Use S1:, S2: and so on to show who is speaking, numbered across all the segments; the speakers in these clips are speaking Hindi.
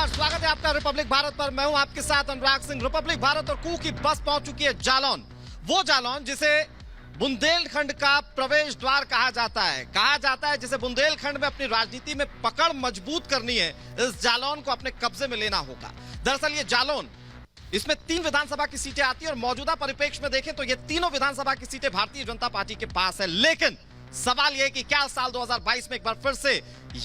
S1: नमस्कार, स्वागत है आपका रिपब्लिक भारत पर। मैं हूं आपके साथ अनुराग सिंह। रिपब्लिक भारत और कू की बस पहुंच चुकी है जालौन। वो जालौन जिसे बुंदेलखंड का प्रवेश द्वार कहा जाता है जिसे बुंदेलखंड में अपनी राजनीति में पकड़ मजबूत करनी है, इस जालौन को अपने कब्जे में लेना होगा। दरअसल ये जालौन, इसमें 3 विधानसभा की सीटें आती है और मौजूदा परिप्रेक्ष्य में देखें तो ये तीनों विधानसभा की सीटें भारतीय जनता पार्टी के पास है। लेकिन सवाल यह कि क्या साल 2022 में एक बार फिर से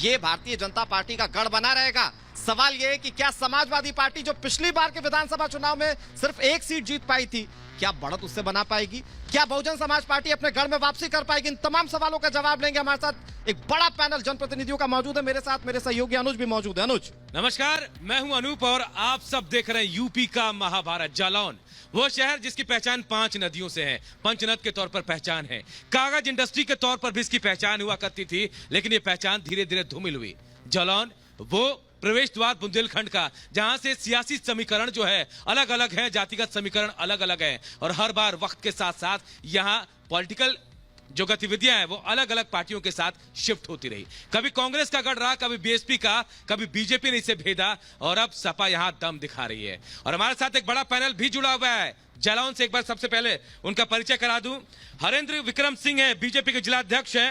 S1: ये भारतीय जनता पार्टी का गढ़ बना रहेगा? सवाल यह है कि क्या समाजवादी पार्टी जो पिछली बार के विधानसभा चुनाव में सिर्फ 1 सीट जीत पाई थी, क्या बढ़त उससे बना पाएगी? क्या बहुजन समाज पार्टी अपने गढ़ में वापसी कर पाएगी? इन तमाम सवालों का जवाब लेंगे। हमारे साथ एक बड़ा पैनल जनप्रतिनिधियों का मौजूद है। मेरे साथ मेरे सहयोगी अनुज भी मौजूद है। अनुज,
S2: नमस्कार, मैं हूं अनूप और आप सब देख रहे हैं यूपी का महाभारत जालौन, वो शहर जिसकी पहचान 5 नदियों से है। पंचनद के तौर पर पहचान है, कागज इंडस्ट्री के तौर पर भी इसकी पहचान हुआ करती थी, लेकिन ये पहचान धीरे धीरे धूमिल हुई। जालौन वो प्रवेश द्वार बुंदेलखंड का, जहां से सियासी समीकरण जो है अलग अलग है, जातिगत समीकरण अलग अलग है, और हर बार वक्त के साथ साथ यहां पॉलिटिकल जो गतिविधियां हैं वो अलग अलग पार्टियों के साथ शिफ्ट होती रही। कभी कांग्रेस का गढ़ रहा, कभी बीएसपी का, कभी बीजेपी ने इसे भेदा, और अब सपा यहां दम दिखा रही है। और हमारे साथ एक बड़ा पैनल भी जुड़ा हुआ है जालौन से। एक बार सबसे पहले उनका परिचय करा दूं। हरेंद्र विक्रम सिंह है, बीजेपी के जिलाध्यक्ष है।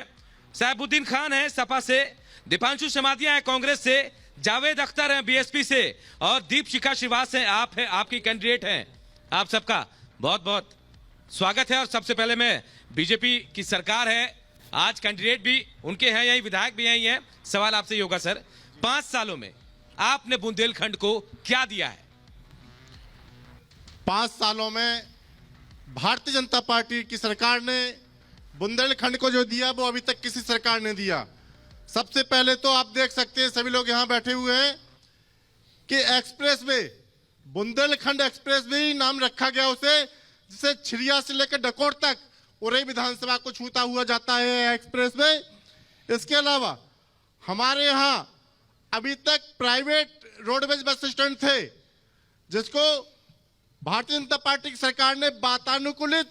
S2: साहिबुद्दीन खान है सपा से। दीपांशु समाधिया है कांग्रेस से। जावेद अख्तर हैं बीएसपी से। और दीप शिखा श्रीवास हैं, आपकी कैंडिडेट हैं। आप सबका बहुत बहुत स्वागत है। और सबसे पहले मैं, बीजेपी की सरकार है, आज कैंडिडेट भी उनके हैं यही, विधायक भी यही हैं। सवाल आपसे ही होगा सर, 5 सालों में आपने बुंदेलखंड को क्या दिया है?
S3: 5 सालों में भारतीय जनता पार्टी की सरकार ने बुंदेलखंड को जो दिया वो अभी तक किसी सरकार ने दिया। सबसे पहले तो आप देख सकते हैं, सभी लोग यहां बैठे हुए हैं, कि एक्सप्रेसवे, बुंदेलखंड एक्सप्रेसवे ही नाम रखा गया उसे, जिसे छिरिया से लेकर डकोर तक उरई विधानसभा को छूता हुआ जाता है एक्सप्रेसवे। इसके अलावा हमारे यहां अभी तक प्राइवेट रोडवेज बस स्टैंड थे, जिसको भारतीय जनता पार्टी की सरकार ने वातानुकूलित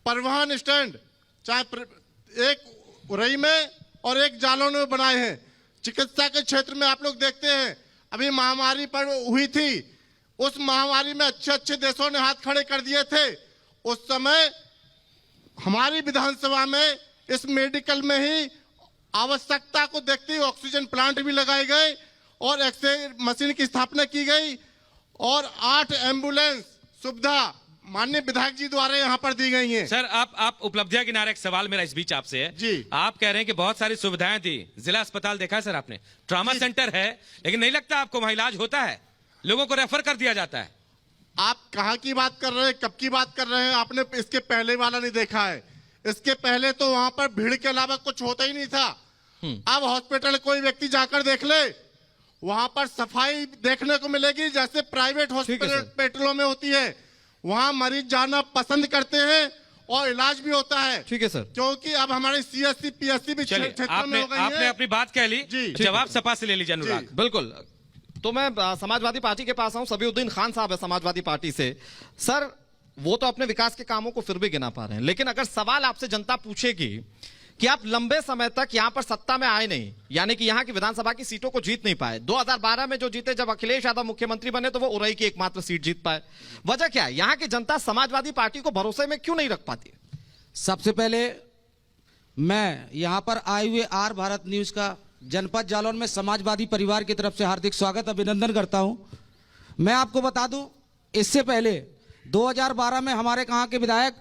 S3: परिवहन स्टैंड, चाहे एक उरई में और एक जालौन में बनाए हैं। चिकित्सा के क्षेत्र में आप लोग देखते हैं, अभी महामारी पर हुई थी, उस महामारी में अच्छे देशों ने हाथ खड़े कर दिए थे। उस समय हमारी विधानसभा में इस मेडिकल में ही आवश्यकता को देखते हुए ऑक्सीजन प्लांट भी लगाए गए और एक्सरे मशीन की स्थापना की गई, और 8 एम्बुलेंस सुविधा माननीय विधायक जी द्वारा यहाँ पर दी गई हैं।
S2: सर, आप उपलब्धियां गिना रहे, एक सवाल मेरा इस बीच आपसे है
S3: जी।
S2: आप कह रहे हैं कि बहुत सारी सुविधाएं दी, जिला अस्पताल देखा है सर आपने, ट्रॉमा सेंटर है, लेकिन नहीं लगता आपको वहां इलाज होता है? लोगों को रेफर कर दिया जाता है।
S3: आप कहाँ की बात कर रहे हैं, कब की बात कर रहे हैं? आपने इसके पहले वाला नहीं देखा है। इसके पहले तो वहां पर भीड़ के अलावा कुछ होता ही नहीं था। अब हॉस्पिटल कोई व्यक्ति जाकर देख ले, वहां पर सफाई देखने को मिलेगी जैसे प्राइवेट हॉस्पिटलों में होती है। वहां मरीज जाना पसंद करते हैं और इलाज भी होता है।
S1: ठीक है सर,
S3: क्योंकि अब हमारे सीएससी पीएससी भी क्षेत्रों में हो गई है।
S2: आपने अपनी बात कह ली, जवाब सपा से ले लीजिए अनुराग।
S1: बिल्कुल। तो मैं समाजवादी पार्टी के पास आऊं। सबीउद्दीन खान साहब है समाजवादी पार्टी से। सर, वो तो अपने विकास के कामों को फिर भी गिना पा रहे हैं, लेकिन अगर सवाल आपसे जनता पूछेगी कि आप लंबे समय तक यहां पर सत्ता में आए नहीं, यानी कि यहां की विधानसभा की सीटों को जीत नहीं पाए। 2012 में जो जीते, जब अखिलेश यादव मुख्यमंत्री बने तो वो उरई की एकमात्र सीट जीत पाए। वजह क्या है? यहां की जनता समाजवादी पार्टी को भरोसे में क्यों नहीं रख पाती?
S4: सबसे पहले मैं यहां पर आए हुए आर भारत न्यूज का जनपद जालौन में समाजवादी परिवार की तरफ से हार्दिक स्वागत, अभिनंदन करता हूं। मैं आपको बता दूं, इससे पहले 2012 में हमारे कहां के विधायक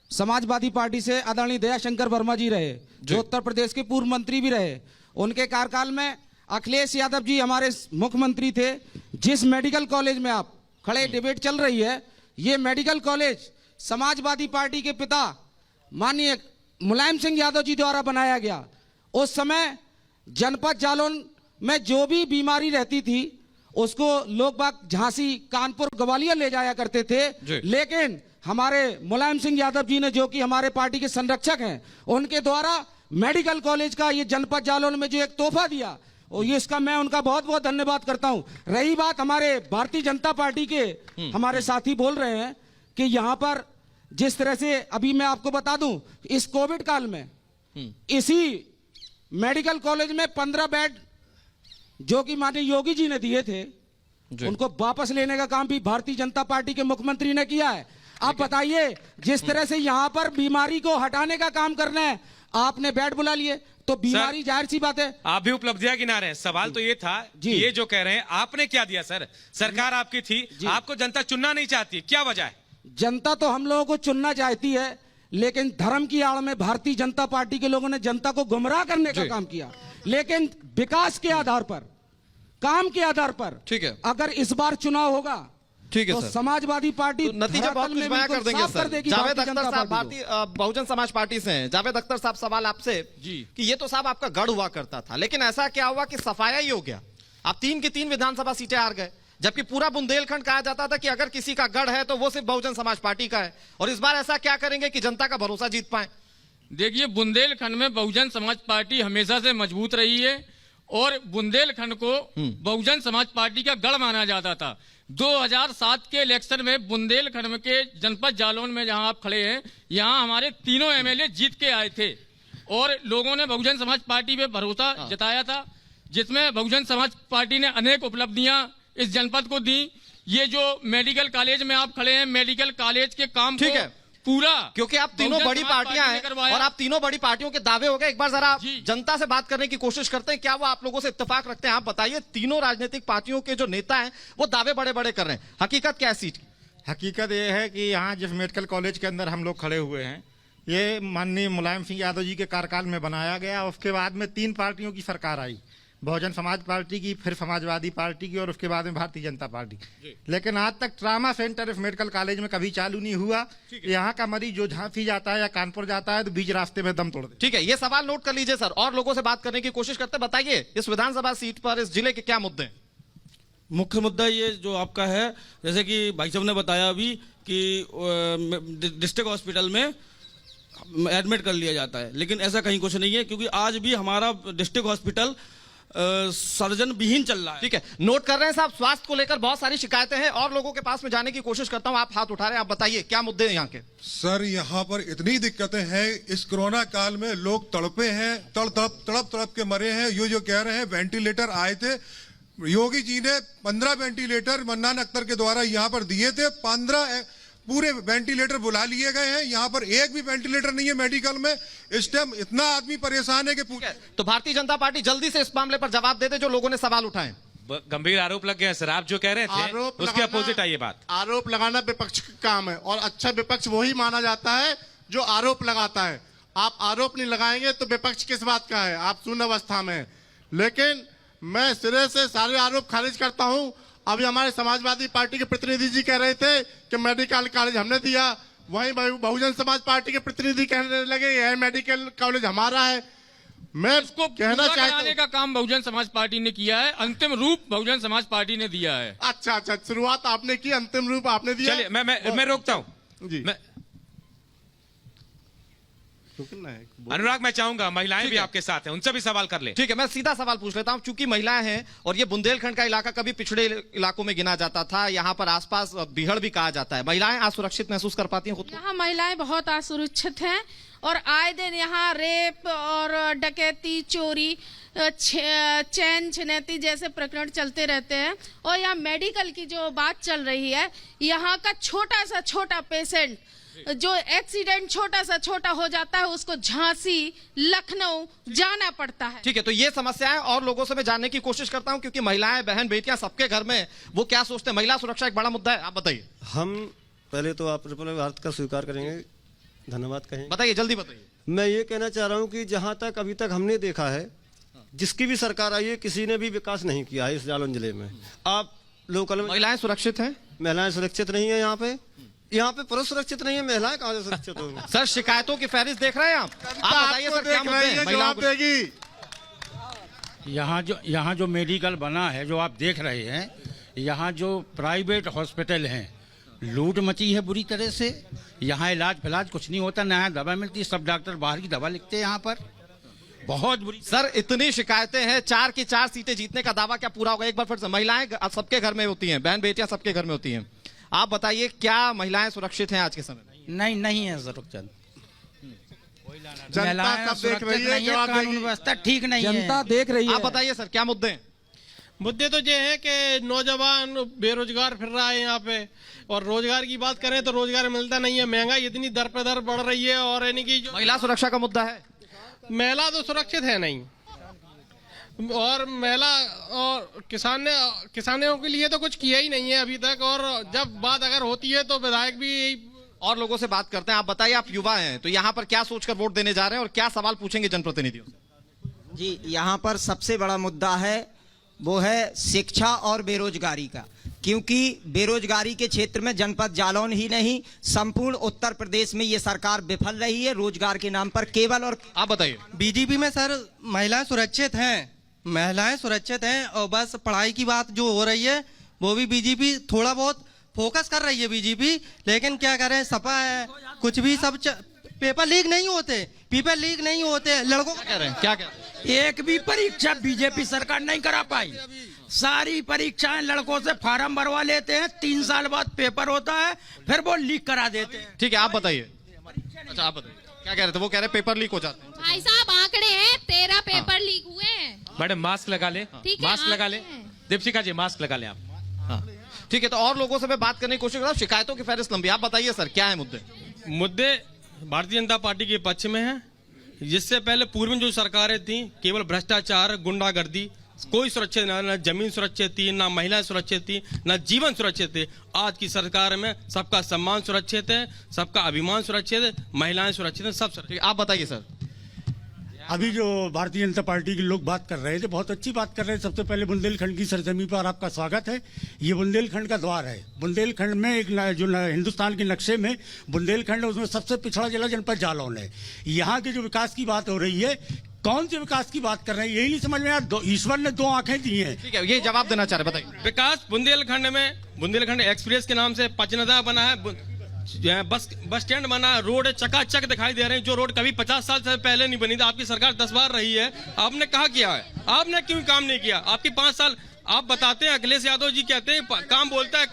S4: समाजवादी पार्टी से आदरणीय दयाशंकर वर्मा जी रहे, जो उत्तर प्रदेश के पूर्व मंत्री भी रहे। उनके कार्यकाल में अखिलेश यादव जी हमारे मुख्यमंत्री थे। जिस मेडिकल कॉलेज में आप खड़े, डिबेट चल रही है, ये मेडिकल कॉलेज समाजवादी पार्टी के पिता माननीय मुलायम सिंह यादव जी द्वारा बनाया गया। उस समय जनपद जालौन में जो भी बीमारी रहती थी उसको लोग बाग झांसी, कानपुर, ग्वालियर ले जाया करते थे, लेकिन हमारे मुलायम सिंह यादव जी ने, जो कि हमारे पार्टी के संरक्षक हैं, उनके द्वारा मेडिकल कॉलेज का ये जनपद जालौन में जो एक तोहफा दिया, और ये इसका मैं उनका बहुत बहुत धन्यवाद करता हूं। रही बात हमारे भारतीय जनता पार्टी के, हमारे साथी बोल रहे हैं कि यहां पर जिस तरह से, अभी मैं आपको बता दूं, इस कोविड काल में इसी मेडिकल कॉलेज में 15 बेड जो कि माननीय योगी जी ने दिए थे, उनको वापस लेने का काम भी भारतीय जनता पार्टी के मुख्यमंत्री ने किया है। आप बताइए, जिस तरह से यहाँ पर बीमारी को हटाने का काम करना है, आपने बेड बुला लिए, तो बीमारी जाहिर सी बात है।
S2: आप भी उपलब्धियां गिना रहे हैं। सवाल तो ये था कि ये जो कह रहे हैं आपने क्या दिया सर? सरकार आपकी थी, आपको जनता चुनना नहीं चाहती, क्या वजह है?
S4: जनता तो हम लोगों को चुनना चाहती है, लेकिन धर्म की आड़ में भारतीय जनता पार्टी के लोगों ने जनता को गुमराह करने का काम किया। लेकिन विकास के आधार पर, काम के आधार पर,
S1: ठीक है,
S4: अगर इस बार चुनाव होगा,
S1: ठीक है
S4: तो
S1: सर,
S4: समाजवादी पार्टी
S1: तो नतीजा बहुत कुछ बयां कर देंगे सर। जावेद अख्तर साहब भारतीय बहुजन समाज पार्टी से हैं। जावेद अख्तर साहब, सवाल आपसे कि ये तो साहब आपका गढ़ हुआ करता था, लेकिन ऐसा क्या हुआ कि सफाया ही हो गया? आप 3 की 3 विधानसभा सीटें हार गए, जबकि पूरा बुंदेलखंड कहा जाता था कि अगर किसी का गढ़ है तो वो सिर्फ बहुजन समाज पार्टी का है। और इस बार ऐसा क्या करेंगे कि जनता का भरोसा जीत पाए?
S5: देखिए, बुंदेलखंड में बहुजन समाज पार्टी हमेशा से मजबूत रही है और बुंदेलखंड को बहुजन समाज पार्टी का गढ़ माना जाता था। 2007 के इलेक्शन में बुंदेलखंड के जनपद जालौन में जहां आप खड़े हैं, यहां हमारे तीनों एमएलए जीत के आए थे और लोगों ने बहुजन समाज पार्टी पे भरोसा जताया था, जिसमें बहुजन समाज पार्टी ने अनेक उपलब्धियां इस जनपद को दी। ये जो मेडिकल कॉलेज में आप खड़े हैं, मेडिकल कॉलेज के काम
S1: ठीक
S5: को
S1: है,
S5: पूरा,
S1: क्योंकि आप तीनों बड़ी पार्टियां हैं और आप तीनों बड़ी पार्टियों के दावे हो गए। एक बार जरा जनता से बात करने की कोशिश करते हैं, क्या वो आप लोगों से इत्तेफाक रखते हैं? आप बताइए, तीनों राजनीतिक पार्टियों के जो नेता हैं वो दावे बड़े बड़े कर रहे हैं, हकीकत क्या है सीट की?
S6: हकीकत ये है कि यहाँ जिस मेडिकल कॉलेज के अंदर हम लोग खड़े हुए हैं, ये माननीय मुलायम सिंह यादव जी के कार्यकाल में बनाया गया। उसके बाद में 3 पार्टियों की सरकार आई, बहुजन समाज पार्टी की, फिर समाजवादी पार्टी की और उसके बाद में भारतीय जनता पार्टी। लेकिन आज तक ट्रामा सेंटर इस मेडिकल कॉलेज में कभी चालू नहीं हुआ। यहाँ का मरीज जो झांसी जाता है या कानपुर जाता है तो बीच रास्ते में दम तोड़ दे।
S1: ठीक है, ये सवाल नोट कर लीजिए सर, और लोगों से बात करने की कोशिश करते हैं। बताइए, इस विधानसभा सीट पर इस जिले के क्या मुद्दे हैं?
S7: मुख्य मुद्दा ये जो आपका है, जैसे कि भाई साहब ने बताया अभी कि डिस्ट्रिक्ट हॉस्पिटल में एडमिट कर लिया जाता है, लेकिन ऐसा कहीं कुछ नहीं है, क्योंकि आज भी हमारा डिस्ट्रिक्ट हॉस्पिटल सर्जन विहीन चल रहा है।
S1: ठीक है, नोट कर रहे हैं साहब। स्वास्थ्य को लेकर बहुत सारी शिकायतें हैं और लोगों के पास में जाने की कोशिश करता हूं। आप हाथ उठा रहे हैं, आप बताइए क्या मुद्दे हैं यहाँ के?
S8: सर, यहाँ पर इतनी दिक्कतें हैं, इस कोरोना काल में लोग तड़पे हैं, तड़प के मरे हैं। ये जो कह रहे हैं वेंटिलेटर आए थे, योगी जी ने 15 वेंटिलेटर मन्नान अख्तर के द्वारा यहाँ पर दिए थे, 15 पूरे वेंटिलेटर बुला लिए गए हैं। यहाँ पर एक भी वेंटिलेटर नहीं है मेडिकल में। इस टाइम इतना आदमी परेशान है कि
S1: तो भारतीय जनता पार्टी जल्दी से इस मामले पर जवाब दे दे जो लोगों ने सवाल उठाए।
S2: गंभीर आरोप लग गए हैं सर, आप जो कह रहे थे उसके अपोजिट आई ये बात।
S3: आरोप लगाना विपक्ष का काम है और अच्छा विपक्ष वही माना जाता है जो आरोप लगाता है। आप आरोप नहीं लगाएंगे तो विपक्ष किस बात का है? आप शून्य अवस्था में। लेकिन मैं सिरे से सारे आरोप खारिज करता हूं। अभी हमारे समाजवादी पार्टी के प्रतिनिधि जी कह रहे थे कि मेडिकल कॉलेज हमने दिया, वहीं बहुजन समाज पार्टी के प्रतिनिधि कहने लगे यह मेडिकल कॉलेज हमारा है। मैं
S5: इसको
S3: कहना
S5: चाहता का काम बहुजन समाज पार्टी ने किया है, अंतिम रूप बहुजन समाज पार्टी ने दिया है।
S3: अच्छा, शुरुआत आपने की, अंतिम रूप आपने दिया।
S2: चलिए मैं रोकता हूं जी। अनुराग, मैं चाहूंगा महिलाएं भी आपके साथ हैं, उनसे भी सवाल कर ले।
S1: ठीक है, मैं सीधा सवाल पूछ लेता हूं। चूंकि महिलाएं हैं और ये बुंदेलखंड का इलाका कभी पिछड़े इलाकों में गिना जाता था, यहाँ पर आसपास बीहड़ भी कहा जाता है, महिलाएं असुरक्षित महसूस कर पाती हैं खुद को?
S9: यहाँ महिलाएं बहुत असुरक्षित हैं और आए दिन यहाँ रेप और डकैती, चोरी, चैन छिनैती जैसे प्रकरण चलते रहते हैं। और यहाँ मेडिकल की जो बात चल रही है, यहाँ का छोटा सा छोटा पेशेंट जो एक्सीडेंट छोटा सा छोटा हो जाता है, उसको झांसी, लखनऊ जाना पड़ता है।
S1: ठीक है, तो ये समस्याएं और लोगों से मैं जानने की कोशिश करता हूं, क्योंकि महिलाएं, बहन, बेटियां सबके घर में वो क्या सोचते हैं। महिला सुरक्षा एक बड़ा मुद्दा है, आप बताइए।
S10: हम पहले तो आप रिपब्लिक भारत का स्वीकार करेंगे, धन्यवाद कहेंगे।
S1: बताइए, जल्दी बताइए।
S10: मैं ये कहना चाह रहा हूँ कि जहाँ तक अभी तक हमने देखा है, जिसकी भी सरकार आई है, किसी ने भी विकास नहीं किया है इस जालौन जिले में। आप लोकल
S1: महिलाएं सुरक्षित हैं?
S10: महिलाएं सुरक्षित नहीं है। यहाँ पे पुरुष सुरक्षित नहीं है, महिलाएं कहाँ से सुरक्षित होंगी?
S1: सर, शिकायतों की फहरिस्त देख रहे हैं आप बताइए सर, क्या मुद्दे हैं महिलाओं को?
S11: यहाँ जो मेडिकल बना है, जो आप देख रहे हैं, यहाँ जो प्राइवेट हॉस्पिटल हैं, लूट मची है बुरी तरह से। यहाँ इलाज फिलाज कुछ नहीं होता, ना दवा मिलती, सब डॉक्टर बाहर की दवा लिखते हैं यहाँ पर, बहुत बुरी।
S1: सर, इतनी शिकायतें हैं, 4 की 4 सीटें जीतने का दावा क्या पूरा होगा? एक बार फिर से, महिलाएं सबके घर में होती हैं, बहन बेटियां सबके घर में होती हैं। आप बताइए, क्या महिलाएं सुरक्षित हैं आज के समय में?
S11: नहीं है जरूर।
S3: जनता सब देख रही है,
S11: कानून व्यवस्था ठीक नहीं है,
S4: जनता देख रही है।
S1: आप बताइए सर, क्या मुद्दे हैं?
S12: मुद्दे तो ये है कि नौजवान बेरोजगार फिर रहा है यहाँ पे, और रोजगार की बात करें तो रोजगार मिलता नहीं है, महंगाई इतनी दर पे दर बढ़ रही है, और यानी कि
S1: महिला सुरक्षा का मुद्दा है।
S12: महिला तो सुरक्षित है नहीं, और महिला और किसानों के लिए तो कुछ किया ही नहीं है अभी तक, और जब बात अगर होती है तो विधायक भी
S1: और लोगों से बात करते हैं। आप बताइए, आप युवा हैं तो यहाँ पर क्या सोचकर वोट देने जा रहे हैं और क्या सवाल पूछेंगे जनप्रतिनिधियों से?
S13: जी, यहाँ पर सबसे बड़ा मुद्दा है वो है शिक्षा और बेरोजगारी का, क्योंकि बेरोजगारी के क्षेत्र में जनपद जालौन ही नहीं संपूर्ण उत्तर प्रदेश में ये सरकार विफल रही है रोजगार के नाम पर केवल। और
S1: आप बताइए।
S14: बीजेपी में सर महिलाएं सुरक्षित हैं, और बस पढ़ाई की बात जो हो रही है वो भी बीजेपी थोड़ा बहुत फोकस कर रही है बीजेपी, लेकिन क्या करें, सपा है कुछ भी सब पेपर लीक नहीं होते लड़कों
S1: क्या कह रहे हैं? क्या कह रहे हैं?
S15: एक भी परीक्षा बीजेपी सरकार नहीं करा पाई। सारी परीक्षाएं लड़कों से फार्म भरवा लेते हैं, 3 साल बाद पेपर होता है, फिर वो लीक करा देते हैं।
S1: ठीक है, आप बताइए। अच्छा, आप बताइए क्या कह रहे थे? वो कह रहे पेपर लीक हो जाते हैं।
S16: भाई साहब आंकड़े हैं, 13 पेपर लीक हुए हैं।
S2: मैडम मास्क लगा ले, मास्क लगा ले। दीपशिखा जी मास्क लगा ले आप।
S1: हाँ ठीक है, तो और लोगों से मैं बात करने की कोशिश कर रहा हूँ। शिकायतों की फहरिस्त लंबी, आप बताइए सर क्या है मुद्दे?
S12: मुद्दे भारतीय जनता पार्टी के पक्ष में है। जिससे पहले पूर्व में जो सरकारें थी केवल भ्रष्टाचार, गुंडागर्दी, कोई सुरक्षित न जमीन सुरक्षित थी, ना महिलाएं सुरक्षित थी, ना जीवन सुरक्षित थे। आज की सरकार में सबका सम्मान सुरक्षित है, सबका अभिमान सुरक्षित है, महिलाएं सुरक्षित है, सब सुरक्षित।
S1: आप बताइए सर।
S11: अभी जो भारतीय जनता पार्टी के लोग बात कर रहे थे, बहुत अच्छी बात कर रहे हैं। सबसे पहले बुंदेलखंड की सरजमी पर आपका स्वागत है। ये बुंदेलखंड का द्वार है। बुंदेलखंड में एक जो हिंदुस्तान के नक्शे में बुंदेलखंड है, उसमें सबसे पिछड़ा जिला जनपद जालौन है। यहाँ के जो विकास की बात हो रही है, कौन से विकास की बात कर रहे हैं यही नहीं समझ में यार। ईश्वर ने 2 आंखें दी हैं।
S1: ठीक है, ये जवाब देना चाह रहे, बताइए।
S12: विकास बुंदेलखंड में, बुंदेलखंड एक्सप्रेस के नाम से पचनदा बना है, बस स्टैंड बना है, रोड चकाचक दिखाई दे रहे हैं, जो रोड कभी 50 साल से पहले नहीं बनी थी। आपकी सरकार 10 बार रही है, आपने कहा किया है? आपने क्यों काम नहीं किया? आपकी 5 साल आप बताते हैं, अखिलेश यादव जी कहते हैं काम बोलता है,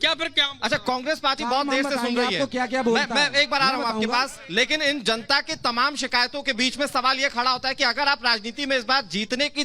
S12: क्या फिर क्या?
S1: अच्छा, कांग्रेस पार्टी बहुत देर से सुन रही है।
S4: क्या
S1: मैं एक बार आ रहा हूं आपके पास, लेकिन इन जनता की तमाम शिकायतों के बीच में सवाल यह खड़ा होता है कि अगर आप राजनीति में इस बार जीतने की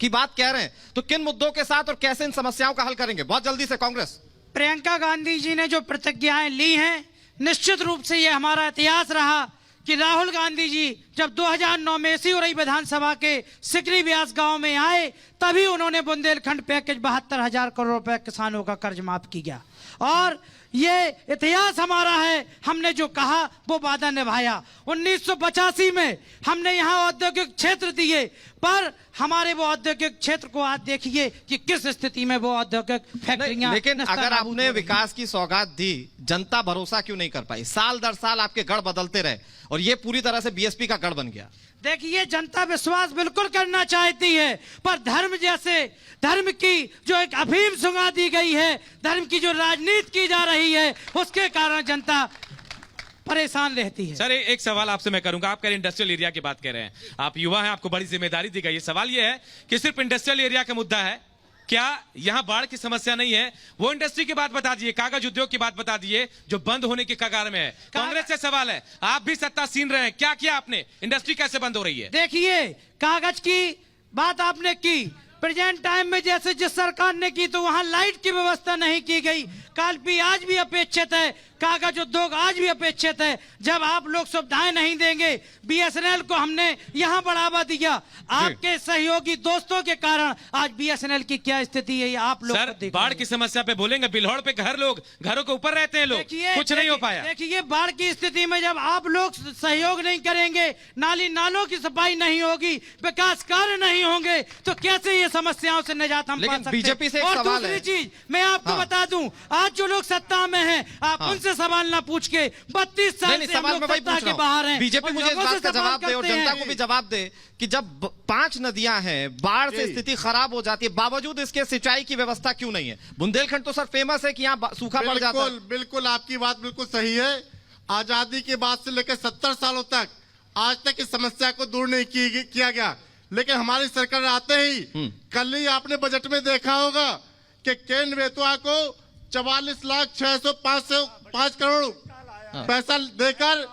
S1: बात कह रहे हैं तो किन मुद्दों के साथ और कैसे इन समस्याओं का हल करेंगे? बहुत जल्दी से कांग्रेस।
S15: प्रियंका गांधी जी ने जो प्रतिज्ञाएं ली हैं, निश्चित रूप से ये हमारा इतिहास रहा कि राहुल गांधी जी जब 2009 में सिउरई विधानसभा के सिकरी व्यास गांव में आए, तभी उन्होंने बुंदेलखंड पैकेज 72,000 करोड़ रुपए किसानों का कर्ज माफ किया। और ये इतिहास हमारा है, हमने जो कहा वो वादा निभाया। 1985 में हमने यहाँ औद्योगिक क्षेत्र दिए, पर हमारे वो औद्योगिक क्षेत्र को आज देखिए कि किस स्थिति में वो औद्योगिक फैक्ट्रियां।
S1: लेकिन अगर आपने विकास की सौगात दी, जनता भरोसा क्यों नहीं कर पाई? साल दर साल आपके गढ़ बदलते रहे और ये पूरी तरह से बीएसपी का गढ़ बन गया।
S15: देखिए, जनता विश्वास बिल्कुल करना चाहती है, पर धर्म की जो एक अफीम सुंगा दी गई है, धर्म की जो राजनीति की जा रही है, उसके कारण जनता परेशान रहती है।
S2: सर एक सवाल आपसे मैं करूंगा। आप कह रहे इंडस्ट्रियल एरिया की बात कर रहे हैं, आप युवा हैं, आपको बड़ी जिम्मेदारी दी गई है। सवाल यह है कि सिर्फ इंडस्ट्रियल एरिया का मुद्दा है क्या? यहाँ बाढ़ की समस्या नहीं है? वो इंडस्ट्री की बात बता दीजिए, कागज उद्योग की बात बता दीजिए जो बंद होने की कगार में है। कांग्रेस से सवाल है, आप भी सत्ता छीन रहे हैं, क्या किया आपने? इंडस्ट्री कैसे बंद हो रही है?
S15: देखिए, कागज की बात आपने की, प्रेजेंट टाइम में जैसे जिस सरकार ने की तो वहां लाइट की व्यवस्था नहीं की गई। काल भी आज भी अपेक्षित है, कागज उद्योग आज भी अपेक्षित है। जब आप लोग सुविधाएं नहीं देंगे, बीएसएनएल को हमने यहां बढ़ावा दिया, आपके सहयोगी दोस्तों के कारण आज बीएसएनएल की क्या स्थिति है आप लोग।
S2: सर बाढ़ की समस्या पे बोलेंगे, बिल्हौर पे घरों के ऊपर रहते हैं लोग, कुछ नहीं हो पाया।
S15: देखिए, बाढ़ की स्थिति में जब आप लोग सहयोग नहीं करेंगे, नालों की सफाई नहीं होगी, विकास कार्य नहीं होंगे, तो कैसे ये समस्याओं से निजात हम पा सकते हैं?
S1: बीजेपी से एक
S15: और
S1: सवाल
S15: दूसरी
S1: है।
S15: चीज मैं आपको बता दूं, आज जो लोग सत्ता में हैं, आप उनसे सवाल ना पूछ के 32 साल से हम लोग सत्ता के बाहर हैं।
S1: बीजेपी मुझे इस बात का जवाब दे और जनता को भी जवाब दे कि जब 5 नदियां हैं, बाढ़ से स्थिति खराब हो जाती है, बावजूद इसके सिंचाई की व्यवस्था क्यों नहीं है? बुंदेलखंड तो सर फेमस है कि यहाँ सूखा पड़ जाता है।
S3: बिल्कुल आपकी बात बिल्कुल सही है। आजादी के बाद से लेकर 70 सालों तक आज तक इस समस्या को दूर नहीं किया गया, लेकिन हमारी सरकार आते ही कल ही आपने बजट में देखा होगा कि केन बेतवा को 44,605 करोड़ पैसा देकर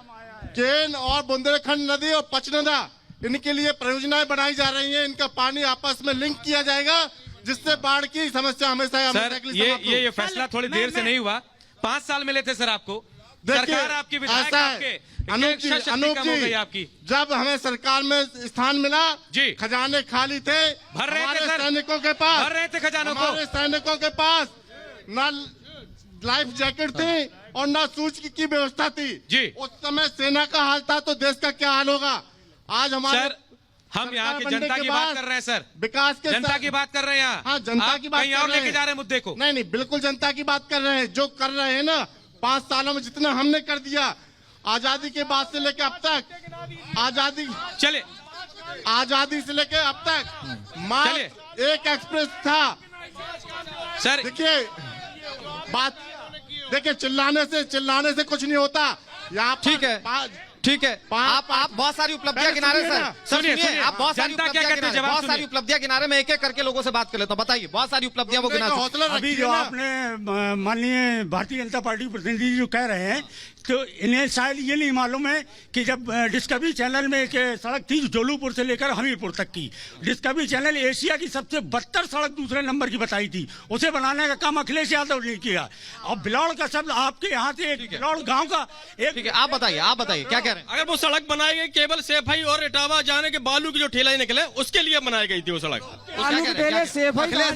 S3: केन और बुंदेलखंड नदी और पचनदा इनके लिए परियोजनाएं बनाई जा रही हैं। इनका पानी आपस में लिंक किया जाएगा जिससे बाढ़ की समस्या हमेशा
S2: सर ये फैसला थोड़ी देर से नहीं हुआ, 5 साल मिले थे सर आपको। सरकार आपकी, विधायक आपके,
S3: अनूप जी,
S2: आपकी
S3: जब हमें सरकार में स्थान मिला जी, खजाने खाली थे,
S2: भर रहे थे
S3: सैनिकों के पास,
S2: भर रहे थे खजानों को,
S3: हमारे सैनिकों के पास न लाइफ जैकेट थी और न सूच की व्यवस्था थी जी। उस समय सेना का हाल था तो देश का क्या हाल होगा आज? हमारे
S2: हम यहाँ की जनता की बात कर रहे हैं सर,
S3: विकास के
S2: जनता की बात कर रहे हैं यहाँ।
S3: हाँ, जनता की बात
S2: कहीं और लेके जा रहे हैं मुद्दे को।
S3: नहीं, बिल्कुल जनता की बात कर रहे हैं। जो कर रहे हैं ना 5 सालों में जितना हमने कर दिया, आजादी के बाद से लेके अब तक, आजादी से लेके अब तक मात्र एक एक्सप्रेस था
S2: सर।
S3: देखिए चिल्लाने से कुछ नहीं होता यहाँ।
S1: ठीक है आप बहुत सारी उपलब्धियां गिनारे सर, सुनिए आप बहुत सारी उपलब्धियां गिनारे, मैं एक एक करके लोगों से बात कर लेता हूँ। बताइए, बहुत सारी उपलब्धियां वो गिना।
S11: अभी जो आपने माननीय भारतीय जनता पार्टी के प्रतिनिधि जो कह रहे हैं, तो इन्हें शायद ये नहीं मालूम है कि जब डिस्कवरी चैनल में एक सड़क थी जोलूपुर से लेकर हमीरपुर तक की, डिस्कवरी चैनल एशिया की सबसे बदतर सड़क दूसरे नंबर की बताई थी, उसे बनाने का काम अखिलेश यादव ने किया। अब बिलौड़ का शब्द आपके यहाँ से बिलौड़ गाँव का एक।
S1: ठीक है, आप बताइए क्या कह रहे हैं?
S12: अगर वो सड़क बनाई गई केवल सेफाई और इटावा जाने के बालू की जो ठेला निकले उसके लिए बनाई गई थी वो सड़क।
S1: अखिलेश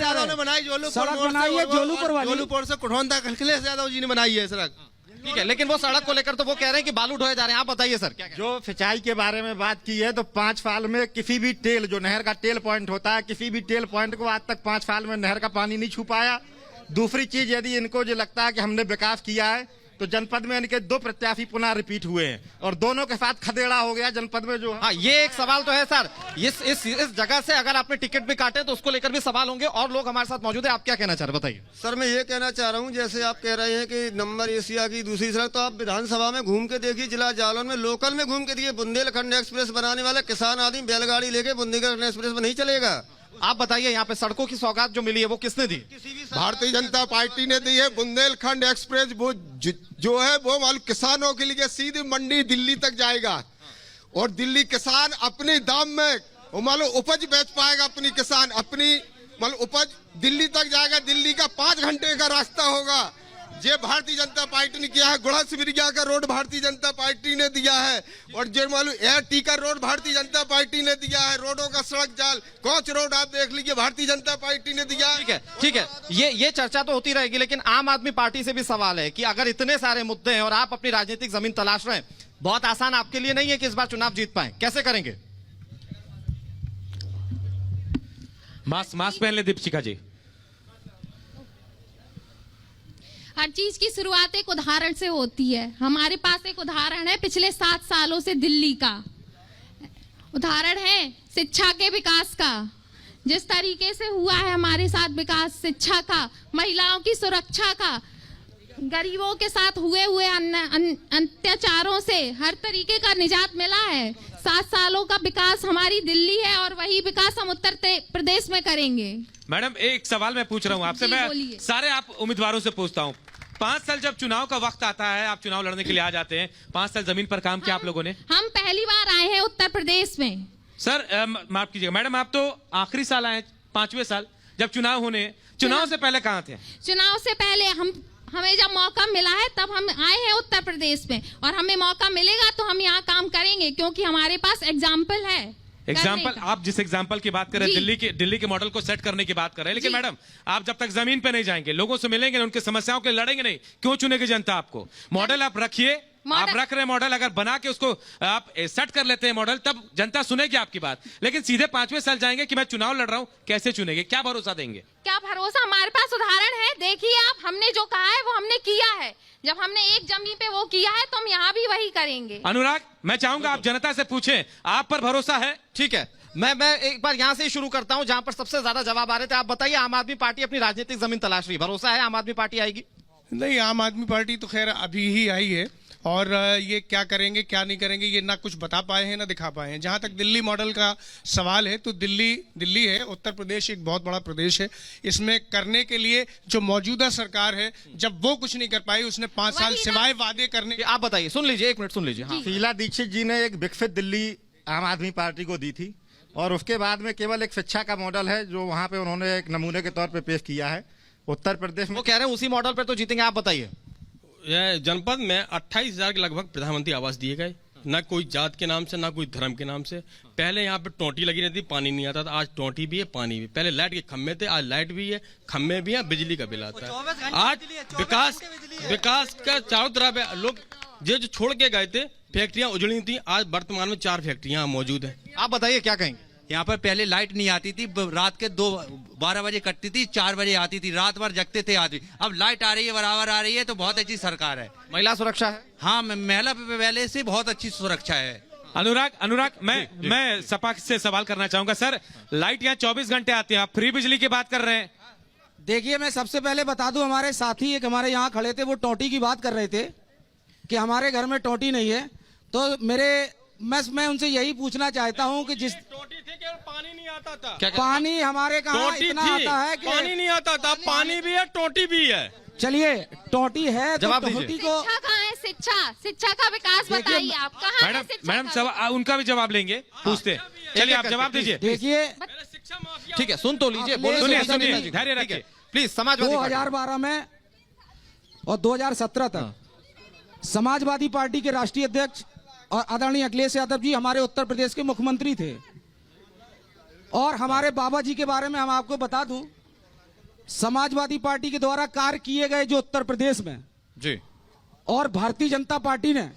S1: यादव ने बनाई,
S10: जोलूपुर से कुठौन तक अखिलेश यादव जी ने बनाई है सड़क।
S1: ठीक है, लेकिन वो सड़क को लेकर तो वो कह रहे हैं कि बालू ढोए जा रहे हैं। आप बताइए सर क्या?
S6: जो सिंचाई के बारे में बात की है, तो 5 साल में किसी भी टेल, जो नहर का टेल पॉइंट होता है, किसी भी टेल पॉइंट को आज तक 5 साल में नहर का पानी नहीं छू पाया। दूसरी चीज, यदि इनको जो लगता है कि हमने विकास किया है, तो जनपद में इनके 2 प्रत्याशी पुनः रिपीट हुए हैं और दोनों के साथ खदेड़ा हो गया जनपद में। जो
S1: हाँ, ये एक सवाल तो है सर। इस जगह से अगर आपने टिकट भी काटे तो उसको लेकर भी सवाल होंगे और लोग हमारे साथ मौजूद है। आप क्या कहना चाह रहे हैं, बताइए।
S10: सर मैं ये कहना चाह रहा हूँ, जैसे आप कह रहे हैं कि नंबर एशिया की दूसरी सड़क, तो आप विधानसभा में घूम के देखिए, जिला जालौन में लोकल में घूम के देखिए, बुंदेलखंड एक्सप्रेस बनाने वाला किसान आदमी बैलगाड़ी लेके बुंदेलखंड एक्सप्रेस में नहीं चलेगा।
S1: आप बताइए, यहाँ पे सड़कों की सौगात जो मिली है वो किसने दी?
S17: भारतीय जनता पार्टी ने दी है। बुंदेलखंड एक्सप्रेस वो जो है वो मालूम किसानों के लिए सीधी मंडी दिल्ली तक जाएगा और दिल्ली किसान अपने दाम में वो मालूम उपज बेच पाएगा। अपनी किसान अपनी मालूम उपज दिल्ली तक जाएगा। दिल्ली का 5 घंटे का रास्ता होगा। ये भारतीय जनता पार्टी ने किया है। गुड़ा सिमरिया का रोड भारतीय जनता पार्टी ने दिया है और जो मालूम एयर टीका रोड भारतीय जनता पार्टी ने दिया है। रोडों का सड़क जाल कोच रोड आप देख लीजिए, भारतीय जनता पार्टी ने दिया है।
S1: ठीक है, ये चर्चा तो होती रहेगी, लेकिन आम आदमी पार्टी से भी सवाल है कि अगर इतने सारे मुद्दे हैं और आप अपनी राजनीतिक जमीन तलाश रहे हैं, बहुत आसान आपके लिए नहीं है कि इस बार चुनाव जीत पाए, कैसे करेंगे?
S2: मास्क पहन ले दीपशिखा जी।
S16: हर चीज की शुरुआत एक उदाहरण से होती है। हमारे पास एक उदाहरण है पिछले 7 सालों से दिल्ली का उदाहरण है शिक्षा के विकास का। जिस तरीके से हुआ है हमारे साथ विकास शिक्षा का, महिलाओं की सुरक्षा का, गरीबों के साथ हुए अत्याचारों से हर तरीके का निजात मिला है। 7 सालों का विकास हमारी दिल्ली है और वही विकास हम उत्तर प्रदेश में करेंगे।
S2: मैडम एक सवाल मैं पूछ रहा हूँ आपसे, मैं सारे आप उम्मीदवारों से पूछता हूँ। 5 साल जब चुनाव का वक्त आता है, आप चुनाव लड़ने के लिए आ जाते हैं, 5 साल जमीन पर काम किया आप लोगों ने?
S16: हम पहली बार आए हैं उत्तर प्रदेश में।
S2: सर माफ कीजिएगा मैडम, आप तो आखिरी साल आए, 5वें साल जब चुनाव होने। चुनाव से पहले कहाँ थे?
S16: चुनाव से पहले हमें जब मौका मिला है तब हम आए हैं उत्तर प्रदेश में और हमें मौका मिलेगा तो हम यहाँ काम करेंगे क्योंकि हमारे पास एग्जाम्पल है।
S2: एग्जाम्पल, आप जिस एग्जाम्पल की बात कर रहे हैं, दिल्ली के मॉडल को सेट करने की बात कर रहे हैं, लेकिन मैडम आप जब तक जमीन पे नहीं जाएंगे, लोगों से मिलेंगे, उनकी समस्याओं के लड़ेंगे नहीं, क्यों चुनेगी जनता आपको? मॉडल आप रखिए, आप रख रहे हैं मॉडल, अगर बना के उसको आप सेट कर लेते हैं मॉडल, तब जनता सुनेगी आपकी बात। लेकिन सीधे 5वें साल जाएंगे कि मैं चुनाव लड़ रहा हूं, कैसे चुनेंगे? क्या भरोसा देंगे?
S16: क्या भरोसा? हमारे पास उदाहरण है, देखिए आप, हमने जो कहा है वो हमने किया है। जब हमने एक जमीन पे वो किया है तो हम यहाँ भी वही करेंगे।
S2: अनुराग, मैं चाहूंगा आप जनता से पूछें, आप पर भरोसा है?
S1: ठीक है, मैं एक बार यहाँ से शुरू करता हूँ जहाँ पर सबसे ज्यादा जवाब आ रहे थे। आप बताइए, आम आदमी पार्टी अपनी राजनीतिक जमीन तलाश रही, भरोसा है आम आदमी पार्टी आएगी?
S18: नहीं, आम आदमी पार्टी तो खैर अभी ही आई है और ये क्या करेंगे क्या नहीं करेंगे ये ना कुछ बता पाए हैं ना दिखा पाए हैं। जहां तक दिल्ली मॉडल का सवाल है तो दिल्ली है, उत्तर प्रदेश एक बहुत बड़ा प्रदेश है। इसमें करने के लिए जो मौजूदा सरकार है, जब वो कुछ नहीं कर पाई, उसने 5 साल सिवाय वादे करने।
S1: आप बताइए, सुन लीजिए, 1 मिनट सुन लीजिए।
S6: शीला दीक्षित जी ने एक विकसित दिल्ली आम आदमी पार्टी को दी थी, और उसके बाद में केवल एक शिक्षा का मॉडल है जो वहाँ पे उन्होंने एक नमूने के तौर पे पेश किया है। उत्तर प्रदेश में
S1: वो कह रहे हैं उसी मॉडल पर तो जीतेंगे, आप बताइए।
S12: यह जनपद में 28,000 के लगभग प्रधानमंत्री आवास दिए गए, ना कोई जात के नाम से ना कोई धर्म के नाम से। पहले यहाँ पे टोंटी लगी रहती, पानी नहीं आता था, आज टोंटी भी है, पानी भी। पहले लाइट के खम्भे थे, आज लाइट भी है, खम्भे भी है, बिजली का बिल आता है। आज विकास का चारों तरफ है। लोग जो छोड़ के गए थे, फैक्ट्रियां उजड़ी थी, आज वर्तमान में 4 फैक्ट्रियां मौजूद है।
S1: आप बताइए क्या कहेंगे।
S19: यहाँ पर पहले लाइट नहीं आती थी, रात के 12 बजे कटती थी, 4 बजे आती थी, रात भर जगते थे आदमी। अब लाइट आ रही है, बराबर आ रही है, तो बहुत अच्छी सरकार है।
S1: महिला सुरक्षा है?
S19: हाँ, महिला पहले से बहुत अच्छी सुरक्षा है।
S2: अनुराग मैं सपा से सवाल करना चाहूंगा। सर, लाइट यहाँ 24 घंटे आती है, आप फ्री बिजली की बात कर रहे हैं।
S4: देखिए, मैं सबसे पहले बता दूं, हमारे साथी एक हमारे यहाँ खड़े थे, वो टोटी की बात कर रहे थे कि हमारे घर में टोटी नहीं है। तो मैं उनसे यही पूछना चाहता हूं कि जिस
S12: टोटी थी केवल पानी नहीं आता था।
S4: पानी हमारे कहाँ इतना आता है कि
S12: पानी नहीं आता था, पानी भी है, टोटी भी है।
S4: चलिए, टोटी है तो टोटी को
S16: शिक्षा कहाँ है? शिक्षा का विकास बताइए आप, कहाँ है शिक्षा
S2: मैडम उनका भी जवाब लेंगे, पूछते। चलिए आप जवाब दीजिए।
S4: देखिए,
S1: ठीक है, सुन तो लीजिए,
S2: सुनिए, धैर्य रखिए
S1: प्लीज। समाजवादी
S4: 2012 में और 2017 तक समाजवादी पार्टी के राष्ट्रीय अध्यक्ष और आदरणीय अखिलेश यादव जी हमारे उत्तर प्रदेश के मुख्यमंत्री थे। और हमारे बाबा जी के बारे में हम आपको बता दूं, समाजवादी पार्टी के द्वारा कार्य किए गए जो उत्तर प्रदेश में
S1: जी,
S4: और भारतीय जनता पार्टी ने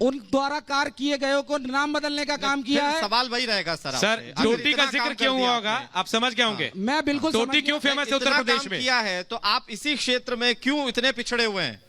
S4: उन द्वारा कार्य किए गए को नाम बदलने का काम किया है।
S1: सवाल वही रहेगा सर।
S2: टोटी का जिक्र क्यों हुआ होगा, आप समझ गए होंगे।
S4: मैं बिल्कुल
S2: टोटी क्यों फेमस है उत्तर प्रदेश में
S1: किया है, तो आप इसी क्षेत्र में क्यों इतने पिछड़े हुए हैं?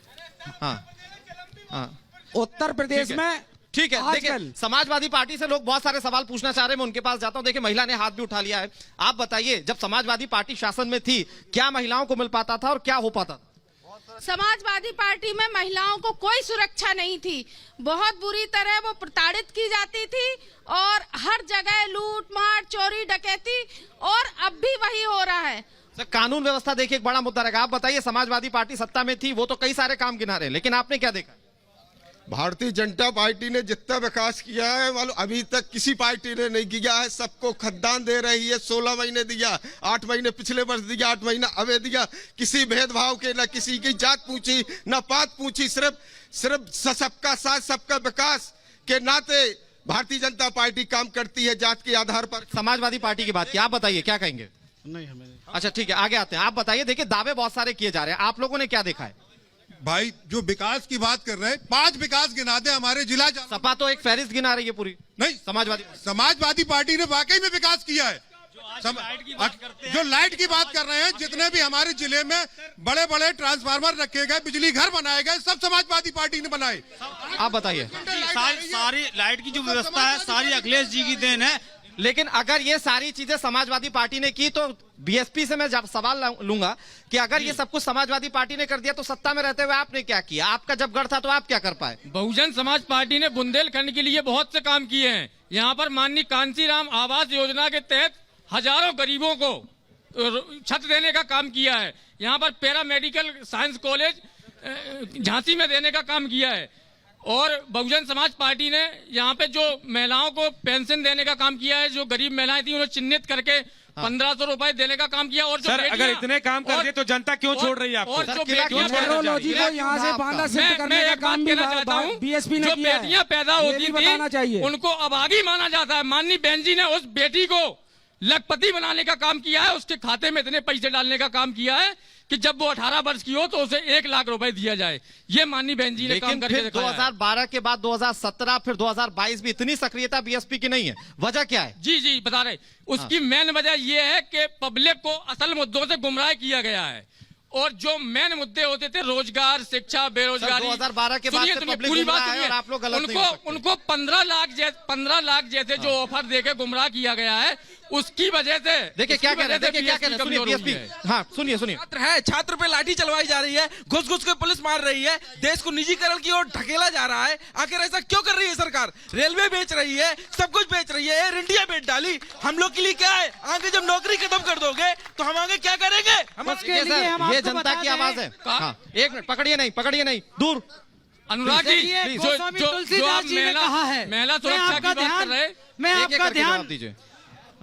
S4: उत्तर प्रदेश में
S1: ठीक है। देखिए, समाजवादी पार्टी से लोग बहुत सारे सवाल पूछना चाह रहे हैं, मैं उनके पास जाता हूं। देखिए, महिला ने हाथ भी उठा लिया है। आप बताइए, जब समाजवादी पार्टी शासन में थी, क्या महिलाओं को मिल पाता था और क्या हो पाता था?
S9: समाजवादी पार्टी में महिलाओं को कोई सुरक्षा नहीं थी, बहुत बुरी तरह वो प्रताड़ित की जाती थी और हर जगह लूट मार, चोरी, डकैती, और अब भी वही हो रहा है।
S1: सर, कानून व्यवस्था देखिए एक बड़ा मुद्दा रहेगा। आप बताइए, समाजवादी पार्टी सत्ता में थी, वो तो कई सारे काम गिना रहे हैं, लेकिन आपने क्या देखा?
S17: भारतीय जनता पार्टी ने जितना विकास किया है मालूम अभी तक किसी पार्टी ने नहीं किया है। सबको खद्दान दे रही है। 16 महीने दिया, 8 महीने पिछले वर्ष दिया, 8 महीना अबे दिया। किसी भेदभाव के न किसी की जात पूछी न पात पूछी, सिर्फ सबका साथ सबका विकास के नाते भारतीय जनता पार्टी काम करती है जात के आधार पर।
S1: समाजवादी पार्टी की बात की, आप बताइए क्या कहेंगे?
S7: नहीं, हमें
S1: अच्छा ठीक है, आगे आते हैं। आप बताइए, देखिए दावे बहुत सारे किए जा रहे हैं, आप लोगों ने क्या देखा है?
S8: भाई, जो विकास की बात कर रहे हैं, 5 विकास गिना दे हमारे जिला।
S1: सपा तो एक फहरिस्त गिना रही है पूरी।
S8: नहीं, समाजवादी पार्टी ने वाकई में विकास किया है। जो लाइट की बात कर रहे हैं, जितने भी हमारे जिले में बड़े बड़े ट्रांसफार्मर रखे गए, बिजली घर बनाए गए, सब समाजवादी पार्टी ने बनाए।
S1: आप बताइए।
S19: सारी लाइट की जो व्यवस्था है, सारी अखिलेश जी की देन है।
S1: लेकिन अगर ये सारी चीजें समाजवादी पार्टी ने की, तो बीएसपी से मैं सवाल लूंगा कि अगर ये सब कुछ समाजवादी पार्टी ने कर दिया, तो सत्ता में रहते हुए आपने क्या किया? आपका जब गढ़ था तो आप क्या कर पाए?
S5: बहुजन समाज पार्टी ने बुंदेलखंड के लिए बहुत से काम किए हैं। यहाँ पर माननीय कांसीराम आवास योजना के तहत हजारों गरीबों को छत देने का काम किया है। यहाँ पर para medical science college Jhansi में देने का काम किया है। और बहुजन समाज पार्टी ने यहाँ पे जो महिलाओं को पेंशन देने का काम किया है, जो गरीब महिलाएं थी उन्हें चिन्हित करके 1500 रुपए देने का काम किया। और जो
S2: सर, अगर इतने काम कर दिए तो जनता क्यों छोड़ रही है आपको?
S5: और जो बेटियां पैदा होती थी उनको अभागी माना जाता है। माननीय बहन जी ने उस बेटी को लखपति बनाने का काम किया है, उसके खाते में इतने पैसे डालने का काम किया है कि जब वो 18 वर्ष की हो तो उसे 1 लाख रुपए दिया जाए। ये माननीय बहन जी ने काम करके
S1: दिखाया। 2012 के बाद 2017 फिर 2022 भी इतनी सक्रियता बीएसपी की नहीं है, वजह क्या है?
S5: जी बता रहे, उसकी मेन वजह यह है कि पब्लिक को असल मुद्दों से गुमराह किया गया है। और जो मेन मुद्दे होते थे रोजगार, शिक्षा, बेरोजगारी,
S1: 2012 के बाद से पब्लिक
S5: पूरी बात
S1: गुमराह है और आप लोग गलत नहीं हो सकते।
S5: उनको 15 लाख जैसे जो ऑफर देके गुमराह किया गया है, उसकी वजह से
S1: देखिए क्या कह रहे हैं, सुनिए बीएसपी। हाँ सुनिए।
S7: छात्र पे लाठी चलवाई जा रही है, घुस घुस के पुलिस मार रही है, देश को निजीकरण की ओर ढकेला जा रहा है। आखिर ऐसा क्यों कर रही है सरकार? रेलवे बेच रही है, सब कुछ बेच रही है, एयर इंडिया बेच डाली। हम लोग के लिए क्या है? आगे जब नौकरी खत्म कर दोगे तो हम आगे क्या करेंगे?
S1: ये जनता की आवाज है। हाँ, 1 मिनट, पकड़िए नहीं, दूर।
S5: अनुराग जी,
S15: देखिए, गोस्वामी
S5: जो
S15: तुलसीदास
S5: आप
S15: जी ने कहा है,
S5: महिला
S15: मैं
S5: सुरक्षा की
S15: आपका
S5: बात कर रहे हैं।
S15: मैं आपका ध्यान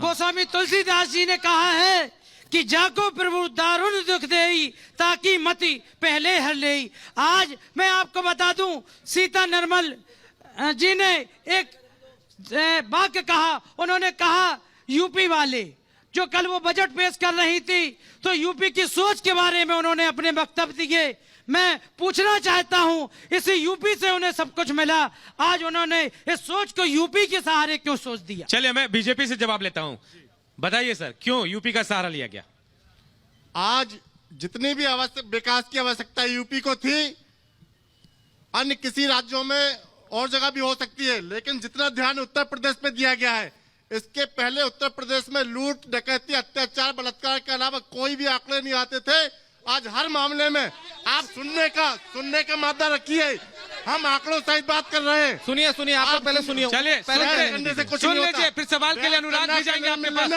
S15: गोस्वामी तुलसीदास जी ने कहा है कि जाको प्रभु दारुण दुख देई ताकि मति पहले हर लेई। आज मैं आपको बता दूं, सीता निर्मल जी ने एक वाक्य कहा, उन्होंने कहा यूपी वाले जो कल वो बजट पेश कर रही थी तो यूपी की सोच के बारे में उन्होंने अपने वक्तव्य दिए। मैं पूछना चाहता हूं, इसी यूपी से उन्हें सब कुछ मिला, आज उन्होंने इस सोच को यूपी के सहारे क्यों सोच दिया?
S2: चलिए मैं बीजेपी से जवाब लेता हूं, बताइए सर क्यों यूपी का सहारा लिया गया?
S3: आज जितनी भी विकास की आवश्यकता यूपी को थी, अन्य किसी राज्यों में और जगह भी हो सकती है, लेकिन जितना ध्यान उत्तर प्रदेश में दिया गया है, इसके पहले उत्तर प्रदेश में लूट, डकैती, अत्याचार, बलात्कार के अलावा कोई भी आंकड़े नहीं आते थे। आज हर मामले में आप सुनने का मादा रखिए, हम आंकड़ों सहित बात कर रहे हैं।
S1: सुनिए आप पहले सुनिए।
S2: चलिए सुन लीजिए, फिर सवाल के लिए अनुराग भी जाएंगे आपके पास।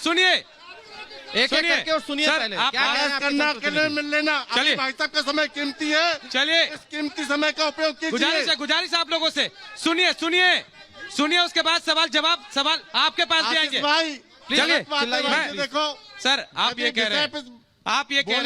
S2: सुनिए
S1: एक करके और सुनिए पहले
S3: क्या करना के लिए मिल लेना।
S2: चलिए
S3: भाई साहब का समय कीमती है,
S2: चलिए
S3: इस कीमती समय का उपयोग कीजिए।
S2: गुजारिश आप लोगों से सुनिए, उसके बाद सवाल आपके पास भी आएंगे। चलिए
S3: देखो
S2: सर, आप ये कह रहे हैं कि आप ये कह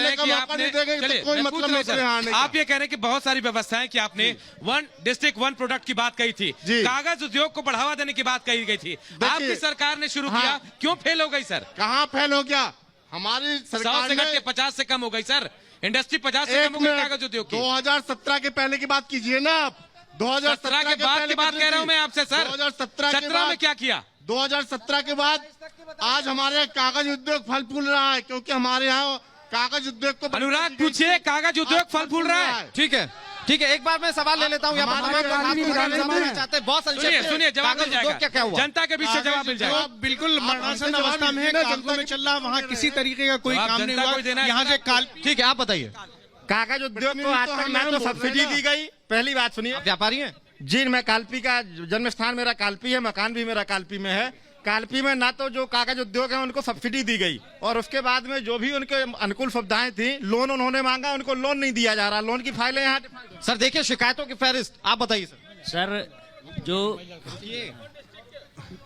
S2: रहे हैं कि बहुत सारी व्यवस्थाएं कि आपने 1 डिस्ट्रिक्ट 1 प्रोडक्ट की बात कही थी, कागज उद्योग को बढ़ावा देने की बात कही गई थी, आपकी सरकार ने शुरू किया, क्यों फेल हो गई सर?
S3: कहाँ फेल हो गया? हमारी सरकार
S2: 100 से घट के 50 से कम हो गई सर, इंडस्ट्री 50 से कम हो गई कागज उद्योग की।
S3: 2017 के पहले की बात कीजिए ना आप।
S2: 2017 के बाद की बात कह रहा हूँ मैं आपसे सर। 2017 में क्या किया?
S3: 2017 के बाद आज हमारे कागज उद्योग फल फूल रहा है, क्योंकि हमारे यहाँ कागज उद्योग को
S2: अनुराग पूछिए, कागज उद्योग फल फूल रहा है।
S1: ठीक है, एक बार मैं सवाल ले लेता हूँ।
S2: सुनिए जवाब मिल जाएगा,
S1: क्या हुआ
S2: जनता के बीच से जवाब मिल जाएगा।
S18: बिल्कुल मरणासन अवस्था में है, कागजों में चल रहा, वहाँ किसी तरीके का कोई काम नहीं हुआ। यहाँ से
S1: ठीक है, आप बताइए।
S6: कागज उद्योग को आज तक ना तो सब्सिडी दी गई, पहली बात सुनिए।
S1: व्यापारी हैं
S6: जी, मैं कालपी का जन्म स्थान मेरा कालपी है, मकान भी मेरा कालपी में है। कालपी में ना तो जो कागज उद्योग है उनको सब्सिडी दी गई, और उसके बाद में जो भी उनके अनुकूल सुविधाएं थी, लोन उन्होंने मांगा, उनको लोन नहीं दिया जा रहा। लोन की फाइलें यहाँ
S1: सर देखिए, शिकायतों की फहरिस्त आप बताइए
S20: सर। जो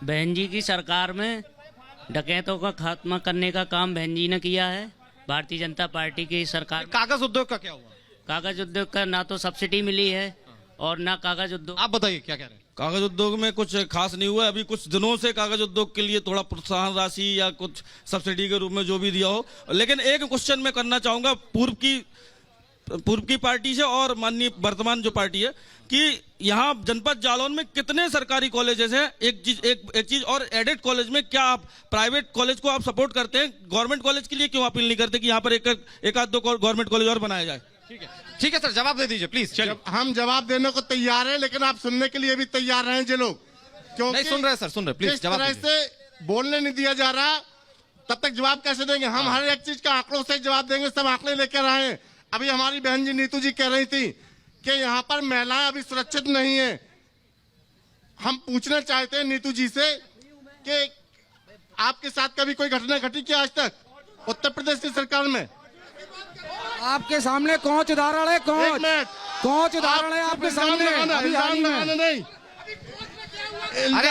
S20: बहन जी की सरकार में डकैतों का खात्मा करने का काम बहन जी ने किया है, भारतीय जनता पार्टी की सरकार।
S1: कागज उद्योग का क्या हुआ?
S20: कागज उद्योग का ना तो सब्सिडी मिली है और ना कागज उद्योग।
S1: आप बताइए क्या कह रहे हैं?
S7: कागज उद्योग में कुछ खास नहीं हुआ। अभी कुछ दिनों से कागज उद्योग के लिए थोड़ा प्रोत्साहन राशि या कुछ सब्सिडी के रूप में जो भी दिया हो। लेकिन एक क्वेश्चन मैं करना चाहूंगा पूर्व की पार्टी से और माननीय वर्तमान जो पार्टी है, कि यहाँ जनपद जालौन में कितने सरकारी कॉलेजेस हैं? एक चीज और एडेड कॉलेज में क्या आप प्राइवेट कॉलेज को आप सपोर्ट करते हैं? गवर्नमेंट कॉलेज के लिए क्यों अपील नहीं करते कि यहाँ पर एक आध दो गवर्नमेंट कॉलेज और बनाया जाए?
S1: ठीक है सर, जवाब दे दीजिए प्लीज।
S3: हम जवाब देने को तैयार हैं, लेकिन आप सुनने के लिए भी तैयार रहें जो लोग, क्योंकि
S1: नहीं सुन रहे सर, सुन रहे प्लीज।
S3: जिस तरह से बोलने नहीं दिया जा रहा, तब तक जवाब कैसे देंगे? हम हर एक चीज का आंकड़ों से जवाब देंगे, सब आंकड़े लेकर आए हैं। अभी हमारी बहन जी नीतू जी कह रही थी कि यहाँ पर महिलाएं अभी सुरक्षित नहीं है। हम पूछना चाहते हैं नीतू जी से कि आपके साथ कभी कोई घटना घटी क्या आज तक उत्तर प्रदेश की सरकार में?
S4: आपके सामने कौन उदाहरण है? कौन उदाहरण है आपके सामने?
S3: नहीं,
S2: अरे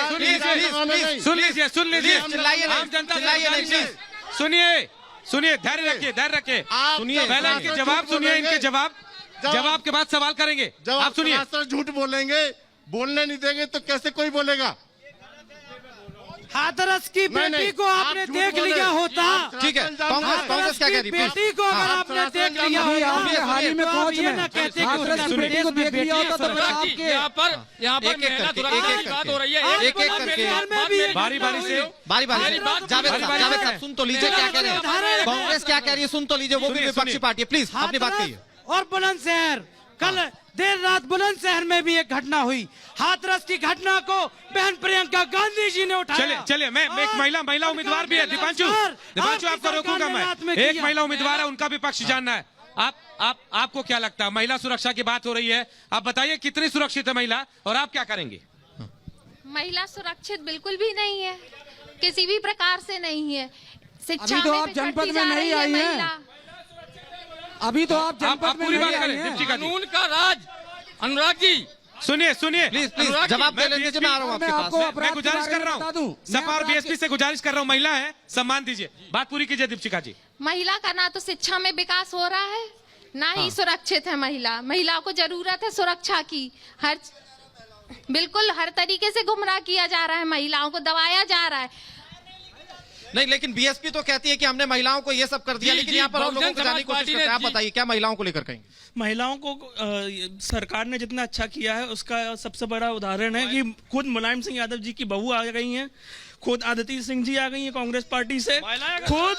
S2: सुन लीजिए आम जनता सुनिए, धैर्य रखिए। पहले इनके जवाब सुनिए, इनके जवाब के बाद सवाल करेंगे। आप सुनिए।
S3: झूठ बोलेंगे, बोलने नहीं देंगे तो कैसे कोई बोलेगा?
S15: हाथरस की बेटी को आपने देख लिया होता।
S1: ठीक है, कांग्रेस क्या कह रही है?
S15: बेटी को अगर आपने देख लिया होता,
S4: हाल ही में पहुंच
S15: ये ना कहते कि उत्तर प्रदेश में बेटी है।
S5: यहाँ पर महिला सुरक्षा की बात हो रही है,
S1: एक करके बारी जावेद साहब सुन तो लीजिए क्या कह रहे हैं। कांग्रेस क्या कह रही है सुन तो लीजिए, वो भी विपक्षी पार्टी है, प्लीज अपनी बात कहिए।
S15: और बुलंदशहर, कल देर रात बुलंदशहर में भी एक घटना हुई। हाथरस की घटना को बहन प्रियंका गांधी जी ने उठाया।
S2: चलिए मैं एक महिला उम्मीदवार भी है, दीपांशु आपको रोकूंगा मैं। एक महिला उम्मीदवार है, उनका भी पक्ष जानना है। आपको क्या लगता है? महिला सुरक्षा की बात हो रही है, आप बताइए कितनी सुरक्षित है महिला और आप क्या करेंगे?
S16: महिला सुरक्षित बिल्कुल भी नहीं है, किसी भी प्रकार से नहीं है। शिक्षा
S4: अभी तो आप जनपद में नहीं आई हैं। अभी तो आप जनपद में नहीं आई हैं।
S5: कानून का राज अनुराग जी
S2: सुनिए सुनिए
S1: प्लीज प्लीज जवाब दे लेने मैं आ रहा हूँ आपके पास।
S2: मैं गुजारिश कर रहा हूँ, सपा और बीएसपी से गुजारिश कर रहा हूँ, महिला है, सम्मान दीजिए, बात पूरी कीजिए दीपशिखा जी।
S16: महिला का ना तो शिक्षा में विकास हो रहा है, ना ही सुरक्षित है महिलाओं को जरूरत है सुरक्षा की। बिल्कुल हर तरीके से गुमराह किया जा रहा है, महिलाओं को दबाया जा रहा है।
S1: नहीं, लेकिन बीएसपी तो कहती है कि हमने महिलाओं को ये सब कर दिया, लेकिन यहाँ पर हम लोगों को जाने की कोशिश करते हैं। आप बताइए क्या महिलाओं को लेकर कहेंगे?
S7: महिलाओं को सरकार ने जितना अच्छा किया है उसका सबसे बड़ा उदाहरण है कि खुद मुलायम सिंह यादव जी की बहू आ गई हैं, खुद आदित्य सिंह जी आ गई हैं कांग्रेस पार्टी से, खुद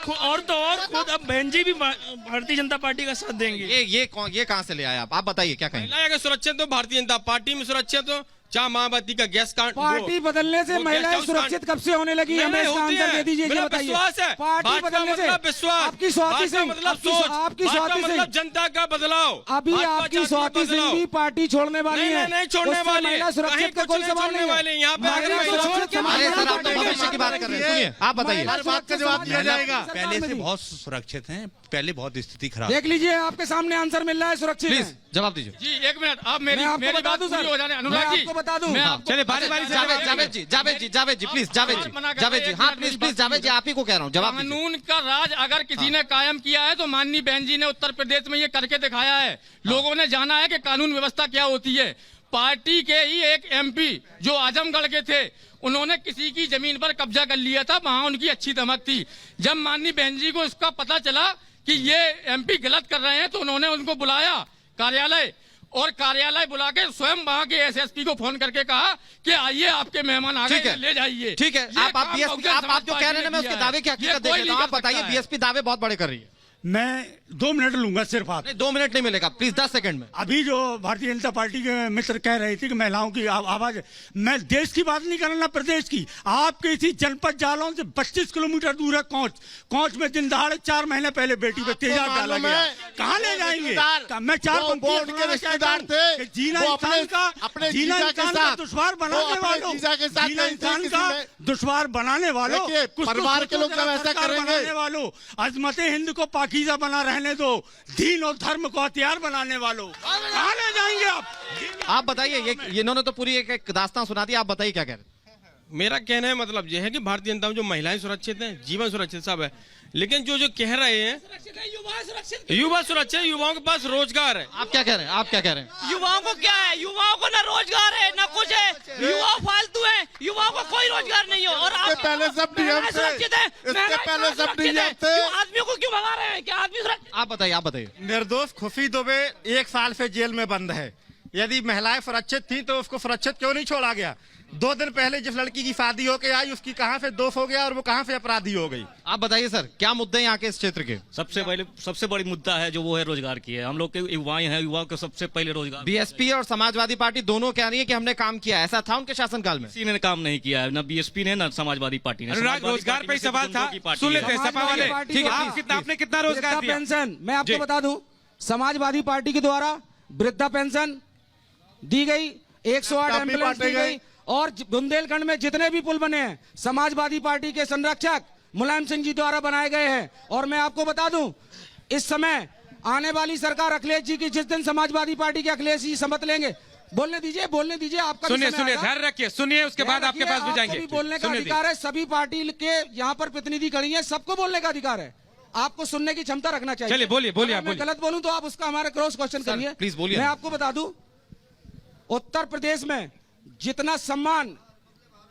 S7: खुद अब बहन जी भी भारतीय जनता पार्टी का साथ देंगे।
S1: ये कहाँ से ले आए आप बताइए क्या कहेंगे?
S12: महिलाएं अगर सुरक्षित हो, भारतीय जनता पार्टी में सुरक्षित हो, चाहे मायावती का गैस कांड,
S14: पार्टी बदलने से महिलाएं सुरक्षित कब से होने लगी? हमें इसका आंसर दे दीजिए, ये बताइए। पार्टी बदलने से आपकी स्वाति सिंह, आपकी स्वाति सिंह,
S12: जनता का बदलाव,
S14: अभी आपकी स्वाति सिंह भी पार्टी छोड़ने वाली है।
S12: नहीं छोड़ने वाली,
S14: महिला सुरक्षित का कोई सवाल नहीं है।
S12: यहाँ पे
S1: सर आप तो भविष्य की बात कर रहे हैं, सुनिए आप बताइए।
S3: हर बात का जवाब दिया जाएगा।
S19: पहले से बहुत सुरक्षित हैं, पहले बहुत स्थिति खराब।
S14: देख लीजिए आपके सामने आंसर मिल रहा है, सुरक्षित
S1: प्लीज जवाब दीजिए
S5: जी। एक मिनट, आप मेरी बात पूरी हो जाने, अनुराग जी
S14: बता दूं।
S1: चलिए बारी बारी से जावेद जी प्लीज जावेद जी हाँ प्लीज जावेद जी, आप ही को कह रहा हूँ जवाब।
S5: कानून का राज अगर किसी ने कायम किया है तो माननीय बहन जी ने उत्तर प्रदेश में ये करके दिखाया है। लोगों ने जाना है कि कानून व्यवस्था क्या होती है। पार्टी के ही एक एमपी जो आजमगढ़ के थे, उन्होंने किसी की जमीन पर कब्जा कर लिया था, वहां उनकी अच्छी धमक थी। जब माननीय बहन जी को इसका पता चला कि ये एमपी गलत कर रहे हैं तो उन्होंने उनको बुलाया कार्यालय, और कार्यालय बुला के स्वयं वहां के एसएसपी को फोन करके कहा कि आइए आपके मेहमान आ गए, ले जाइए।
S1: ठीक है, आप बीएसपी आप जो कह रहे हैं मैं उसके दावे की हकीकत देख लेता हूं। आप बताइए बीएसपी दावे बहुत बड़े कर रही है।
S11: मैं 2 मिनट लूंगा सिर्फ। आप
S1: 2 मिनट नहीं मिलेगा, प्लीज 10 सेकंड में।
S11: अभी जो भारतीय जनता पार्टी के मित्र कह रहे थे कि महिलाओं की आवाज, मैं देश की बात नहीं कर रहा, प्रदेश की। आपके इसी जनपद जालौन से 25 किलोमीटर दूर है कोंच में दिन दहाड़े 4 महीने पहले बेटी पे तेजाब डाला गया। कहाँ ले जाएंगे? मैं 4
S3: बोर्ड के रिश्तेदार थे,
S11: जीना इंसान का दुश्वार बनाने वालों, जीना इंसान का दुश्वार बनाने वालों,
S3: परिवार के लोग जब ऐसा करेंगे
S11: वालों, अजमत हिंद को पाकीज़ा बना रहने दो, दीन और धर्म को हथियार बनाने वालों, कहाँ ले जाएंगे आप
S1: बताइए। ये इन्होंने तो पूरी एक दास्तान सुना दी, आप बताइए क्या कह रहे हैं?
S12: मेरा कहना है मतलब यह है कि भारतीय जनता में जो महिलाएं सुरक्षित हैं, जीवन सुरक्षित सब है, लेकिन जो कह रहे हैं युवा सुरक्षित, युवाओं के पास रोजगार है।
S1: आप क्या कह रहे हैं?
S21: युवाओं को क्या है? युवाओं को ना रोजगार है ना कुछ है, युवा फालतू है, युवाओं को कोई रोजगार नहीं हो। और
S3: पहले सब डीएम थे,
S21: आदमियों को क्यों भगा रहे हैं? क्या आदमी सुरक्षित?
S1: आप बताइए।
S6: निर्दोष खुफी दुबे 1 साल से जेल में बंद है। यदि महिलाएं सुरक्षित थी तो उसको सुरक्षित क्यों नहीं छोड़ा गया? 2 दिन पहले जिस लड़की की शादी होके आई उसकी कहां से दोष हो गया और वो कहां से अपराधी हो गई?
S1: आप बताइए सर, क्या मुद्दे यहाँ के इस क्षेत्र के?
S22: सबसे बड़ी मुद्दा है जो वो है रोजगार की है। हम लोग के युवाएं हैं, युवाओं को सबसे पहले रोजगार।
S1: बीएसपी और समाजवादी पार्टी दोनों कह रही है कि हमने काम किया, ऐसा था उनके शासनकाल में?
S22: किसी ने काम नहीं किया है, न बीएसपी ने न समाजवादी पार्टी ने।
S2: रोजगार पे सवाल था, सुन लेते हैं सपा वाले। ठीक है, आपने कितना रोजगार दिया?
S4: पेंशन मैं आपको बता दूं, समाजवादी पार्टी के द्वारा वृद्धा पेंशन दी गई, 108 एम्बुलेंस दी गई, और बुंदेलखंड में जितने भी पुल बने हैं समाजवादी पार्टी के संरक्षक मुलायम सिंह जी द्वारा बनाए गए हैं। और मैं आपको बता दूं, इस समय आने वाली सरकार अखिलेश जी की, जिस दिन समाजवादी पार्टी के अखिलेश जी शपथ लेंगे, बोलने दीजिए आपका
S2: सुनिए धैर्य रखिए, सुनिए उसके बाद आपके पास भी जाएंगे।
S4: बोलने का अधिकार है, सभी पार्टी के यहाँ पर प्रतिनिधि खड़ी है, सबको बोलने का अधिकार है, आपको सुनने की क्षमता रखना चाहिए।
S2: चलिए बोलिए आप
S4: गलत बोलूं तो आप उसका हमारा क्रॉस क्वेश्चन करिए,
S1: प्लीज बोलिए।
S4: मैं आपको बता दूं, उत्तर प्रदेश में जितना सम्मान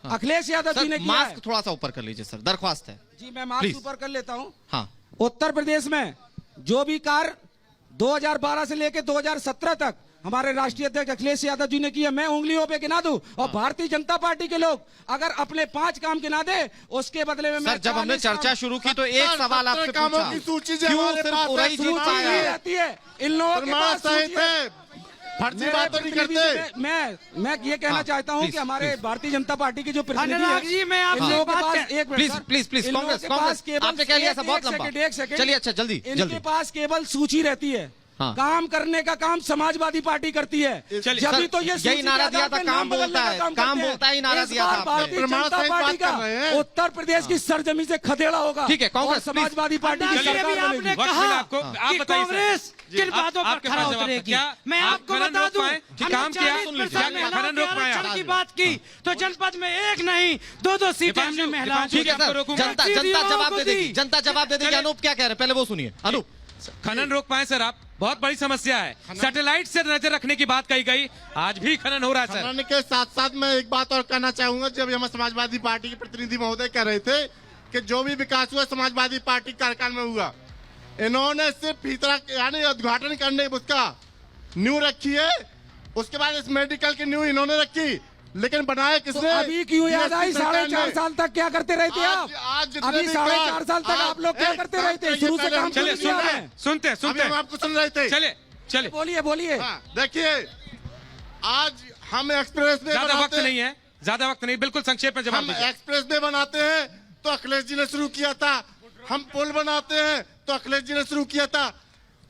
S4: अखिलेश यादव जी ने किया है,
S1: मास्क थोड़ा सा ऊपर कर लीजिए सर, दरख्वास्त है
S4: जी। मैं मास्क ऊपर कर लेता हूं।
S1: हाँ,
S4: उत्तर प्रदेश में जो भी कार्य 2012 से लेकर 2017 तक हमारे राष्ट्रीय अध्यक्ष अखिलेश यादव जी ने किया, मैं उंगलियों पे गिना दूं। और भारतीय जनता पार्टी के लोग अगर अपने 5 काम गिना दे, उसके बदले में
S1: सर जब हमने चर्चा शुरू की तो एक सवाल आपसे पूछा, क्यों सिर्फ उड़ाई जीत पाया
S4: रहती है इन लोगों के पास?
S3: फर्जी बात तो नहीं करते।
S4: मैं ये कहना चाहता हूं कि हमारे भारतीय जनता पार्टी के जो प्रतिनिधि हैं,
S1: मैं आपसे प्लीज कांग्रेस आपने कह लिया बहुत लंबा, चलिए अच्छा जल्दी
S4: इनके पास केवल सूची रहती है, काम करने का काम समाजवादी पार्टी करती है। जब तो ये
S1: यही नारा दिया था, काम बोलता है, काम बोलता ही नारा दिया था।
S4: भारतीय जनता पार्टी का उत्तर प्रदेश की सरजमी से खदेड़ा होगा।
S1: ठीक है, कांग्रेस
S4: समाजवादी पार्टी की सरकार
S15: आपने कहा कि कांग्रेस किन बातों पर खरा उतरेगी। मैं आपको बता दूं,
S2: काम किया
S15: की बात की तो जनपद में एक नहीं दो सीटें हमने महिलाओं
S1: ठीक है सर, जनता जवाब दे देगी, जनता जवाब दे देगी। अनूप क्या कह रहे हैं, पहले वो सुनिए। अनूप,
S2: खनन रोक पाए सर आप? बहुत बड़ी समस्या है, सैटेलाइट से नजर रखने की बात कही गई, आज भी खनन हो रहा है सर।
S3: खनन के साथ साथ मैं एक बात और कहना चाहूंगा, जब हम समाजवादी पार्टी के प्रतिनिधि महोदय कह रहे थे कि जो भी विकास हुआ समाजवादी पार्टी कार्यकाल में हुआ, इन्होंने सिर्फ भीतरा यानी उद्घाटन करने उसका न्यू रखी है, उसके बाद इस मेडिकल की न्यू इन्होंने रखी, लेकिन बनाए किसने?
S4: तो अभी क्यों याद आई? 4.5 साल तक क्या करते रहे थे आप? अभी 4.5 साल तक आप लोग क्या करते रहे थे? शुरू से काम
S2: चले सुनते
S3: हम आपको सुन रहे थे।
S2: चले
S4: बोलिए।
S3: देखिए, आज हम एक्सप्रेस वे
S2: ज्यादा वक्त नहीं है, ज्यादा वक्त नहीं, बिल्कुल संक्षेप में जवाब
S3: हम
S2: दीजिए।
S3: एक्सप्रेस वे बनाते हैं तो अखिलेश जी ने शुरू किया था, हम पुल बनाते हैं तो अखिलेश जी ने शुरू किया था।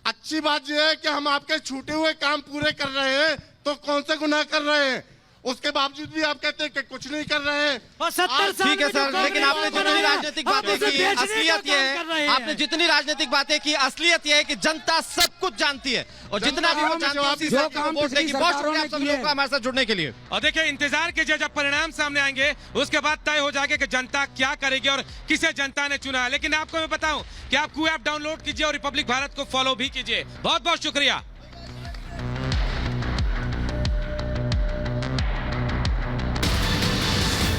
S3: अच्छी बात यह है कि हम आपके छूटे हुए काम पूरे कर रहे हैं, तो कौन से गुनाह कर रहे हैं? उसके बावजूद भी आप कहते हैं कि कुछ नहीं कर रहे हैं।
S15: और 70 साल
S1: ठीक है सर, लेकिन आपने जितनी राजनीतिक बातें की, असलियत ये है, आपने जितनी राजनीतिक बातें की, असलियत ये है कि जनता सब कुछ जानती है, और जितना भी वो जानती है उसी से वोट देगी। बहुत शुक्रिया आप सभी लोगों का हमारे साथ जुड़ने के लिए।
S2: और देखिए, इंतजार कीजिए, जब परिणाम सामने आएंगे उसके बाद तय हो जाएगा कि जनता क्या करेगी और किसे जनता ने चुना है। लेकिन आपको मैं बताऊं कि आप क्यू ऐप डाउनलोड कीजिए और रिपब्लिक भारत को फॉलो भी कीजिए। बहुत बहुत शुक्रिया।